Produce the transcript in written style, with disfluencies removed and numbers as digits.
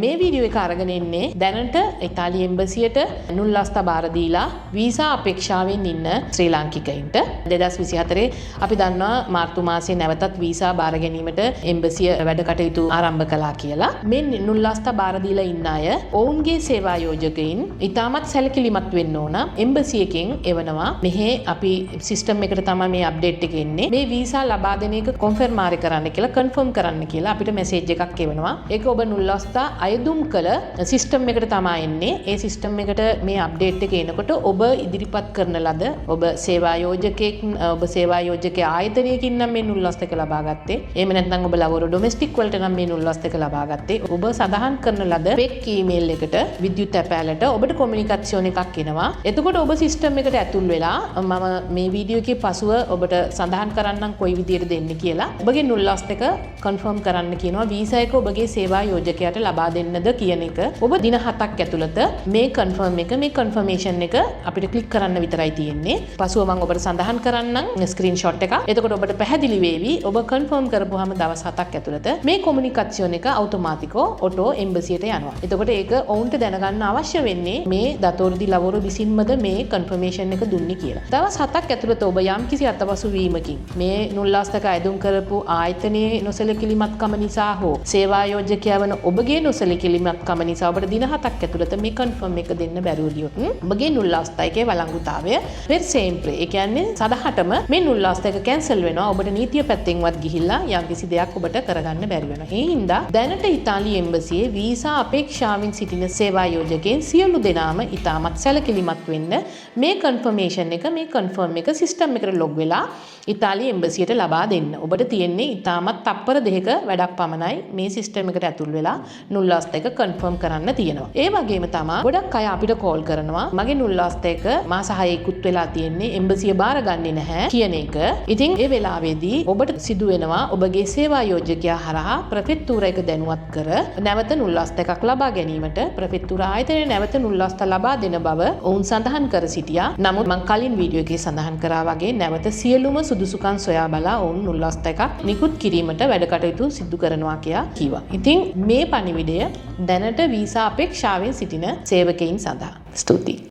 මේ වීඩියෝ එක අරගෙන ඉන්නේ දැනට ඉතාලි එම්බසියට නුල්ලස්ථ බාර දීලා වීසා අපේක්ෂාවෙන් ඉන්න ශ්‍රී ලාංකිකයින්ට 2024 අපි දන්නවා මාර්තු මාසයේ නැවතත් වීසා බාර ගැනීමට එම්බසිය වැඩ කටයුතු ආරම්භ කළා කියලා. මේ නුල්ලස්ථ බාර දීලා ඉන්න අය ඔවුන්ගේ සේවා යෝජකයින් ඉතාමත් සැලකිලිමත් වෙන්න ඕන. එම්බසි එකෙන් එවනවා මෙහි අපි සිස්ටම් එකට තමයි මේ අප්ඩේට් එක එන්නේ. මේ වීසා ලබා දෙන එක කොන්ෆර්ම් කරන්න කියලා කන්ෆර්ම් කරන්න කියලා අපිට මෙසේජ් එකක් එවනවා. ඒක ඔබ නුල්ලස්ථ අයදුම් කළ සිස්ටම් එකට තමයි එන්නේ. ඒ සිස්ටම් එකට මේ අප්ඩේට් එක එනකොට ඔබ ඉදිරිපත් කරන ලද ඔබ සේවා යෝජකයෙක් ඔබ සේවා යෝජක ආයතනයකින් නම් මේ නුල්ලස්ථ එක ලබා ගත්තේ. එහෙම නැත්නම් ඔබ ලවරු ඩොමෙස්ටික් වලට නම් මේ නුල්ලස්ථ එක ලබා ගත්තේ. ඔබ සඳහන් කරන ලද පෙක් ඊමේල් එකට විද්‍යුත් තැපෑලට ඔබට කොමියුනිකේෂන් එකක් එනවා. එතකොට ඔබ සිස්ටම් එකට ඇතුල් වෙලා මම මේ වීඩියෝ එකේ පසුව ඔබට සඳහන් කරන්නම් කොයි විදියට දෙන්නේ කියලා. ඔබගේ නුල්ලස්ථ එක කන්ෆර්ම් කරන්න කියනවා. වීසා එක ඔබගේ සේවා යෝජකයාට ලබා දෙන්නද කියන එක ඔබ දින 7ක් ඇතුළත මේ කන්ෆර්ම් එක මේ කන්ෆර්මේෂන් එක අපිට ක්ලික් කරන්න විතරයි තියෙන්නේ. පසුව මම ඔබට සඳහන් කරන්නම් ස්ක්‍රීන්ෂොට් එකක්. එතකොට ඔබට පැහැදිලි වේවි ඔබ කන්ෆර්ම් කරපුවාම දවස් 7ක් ඇතුළත මේ කොමියුනිකේෂන් එක අවුටෝමැටිකව ඔටෝ එම්බසියට යනවා. එතකොට ඒක ඔවුන්ට දැනගන්න අවශ්‍ය වෙන්නේ මේ දතෝරදි ලවරු විසින්මද මේ කන්ෆර්මේෂන් එක දුන්නේ කියලා. දවස් 7ක් ඇතුළත ඔබ යම්කිසි අතපසු වීමකින් මේ නුල්ලස්ථක අයදුම් කරපු ආයතනයේ නොසලකිලිමත්කම නිසා හෝ සේවා යෝජකයා වන ඔබගේ නොසලකිලිමත්කම නිසා ඔබට දින 7ක් ඇතුළත මේ කන්ෆර්ම් එක දෙන්න බැරුව ගියොත් ඔබගේ නුල්ලස්ථ එකේ වළංගුතාවය per sempre ඒ කියන්නේ සදහටම මේ නුල්ලස්ථ එක කැන්සල් වෙනවා. ඔබට නීතිය පැත්තෙන්වත් ගිහිල්ලා යම්කිසි දෙයක් ඔබට කරගන්න බැරි වෙනවා. ඒ හින්දා දැනට ඉතාලි එම්බසියේ වීසා අපේක්ෂාවෙන් සිටින සේවා යෝජකයන් සියලු දෙනාම ඉතාමත් සැලකිලිමත් වෙන්න මේ කන්ෆර්මේෂන් එක මේ කන්ෆර්ම් එක සිස්ටම් එකට ලොග් වෙලා ඉතාලි එම්බසියට ලබා දෙන්න. ඔබට තියෙන්නේ ඉතාමත් තප්පර දෙකක වැඩක් පමණයි මේ සිස්ටම් එකට ඇතුල් වෙලා නුල්ලස්ථ එක කන්ෆර්ම් කරන්න තියෙනවා. ඒ වගේම තමයි ගොඩක් අය අපිට කෝල් කරනවා මගේ නුල්ලස්ථ එක මාස 6 ඉක්ුත් වෙලා තියෙන්නේ එම්බසිය බාරගන්නේ නැහැ කියන එක. ඉතින් ඒ වෙලාවේදී ඔබට සිදු වෙනවා ඔබගේ සේවා යෝජකයා හරහා ප්‍රෙෆෙක්තුර එක දැනුවත් කර නැවත නුල්ලස්ථ එකක් ලබා ගැනීමට ප්‍රෙෆෙක්තුර ආයතනයේ නැවත නුල්ලස්ථ ලබා දෙන බව ඔවුන් සඳහන් කර සිටියා. නමුත් මම කලින් වීඩියෝ එකේ සඳහන් කරා වගේ නැවත සියලුම සුදුසුකම් සොයා බලා ඔවුන් නුල්ලස්ථ එකක් නිකුත් කිරීමට වැඩ කටයුතු සිදු කරනවා කියලා කිව්වා. ඉතින් මේ පණිවිඩය දැනට වීසා අපේක්ෂාවෙන් සිටින සේවකයින් සඳහා. ස්තුතියි.